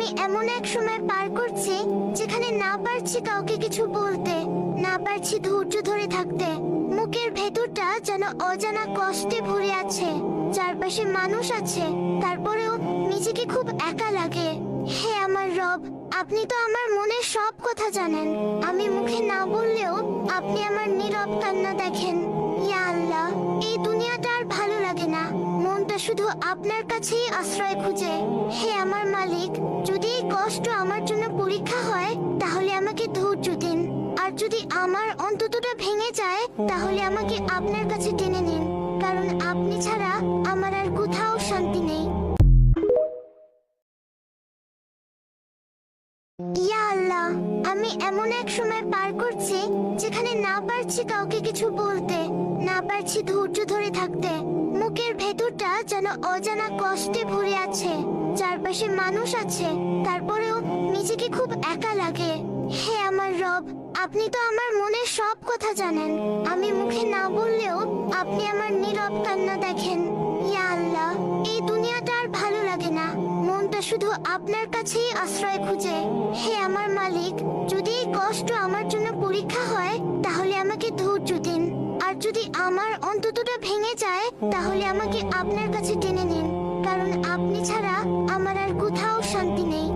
আমি এমন এক সময় পার করছি যেখানে না পারছি কাউকে কিছু বলতে, না পারছি ধৈর্য ধরে থাকতে। মুখের ভেতরটা যেন অজানা কষ্টে ভরে আছে। চারপাশে মানুষ আছে, তারপরেও নিজেকে খুব একা লাগে। হে আমার রব, আপনি তো আমার মনের সব কথা জানেন। আমি মুখে না বললেও আপনি আমার নীরব কান্না দেখেন। ইয়া আল্লাহ, এই দুনিয়াটা আর ভালো লাগে না। মনটা শুধু আপনার কাছেই আশ্রয় খুঁজে। হে আমার মালিক, যদি এই কষ্ট আমার জন্য পরীক্ষা হয় তাহলে আমাকে ধৈর্য দিন। আর যদি আমার অন্ততটা ভেঙে যায় তাহলে আমাকে আপনার কাছে টেনে নিন, কারণ আপনি ছাড়া আমার আর কোথাও শান্তি নেই। ইয়া আল্লাহ, আমি এমন এক সময় পার করছি যেখানে না পারছি কাউকে কিছু বলতে, না পারছি ধৈর্য ধরে থাকতে। মুখের ভেতরটা যেন অজানা কষ্টে ভরে আছে। চারপাশে মানুষ আছে, তারপরেও নিজেকে খুব একা লাগে। হে আমার রব, আপনি তো আমার মনের সব কথা জানেন। আমি মুখে না বললেও আপনি আমার নীরব কান্না দেখেন। ইয়া আল্লাহ, এই দুনিয়াটা আর ভালো লাগে না। মনটা শুধু আপনার কাছেই আশ্রয় খুঁজে। হে আমার মালিক, যদি এই কষ্ট আমার জন্য পরীক্ষা হয় তাহলে আমাকে ধৈর্য দিন। আর যদি আমার অন্ততটা ভেঙে যায় তাহলে আমাকে আপনার কাছে টেনে নিন, কারণ আপনি ছাড়া আমার আর কোথাও শান্তি নেই।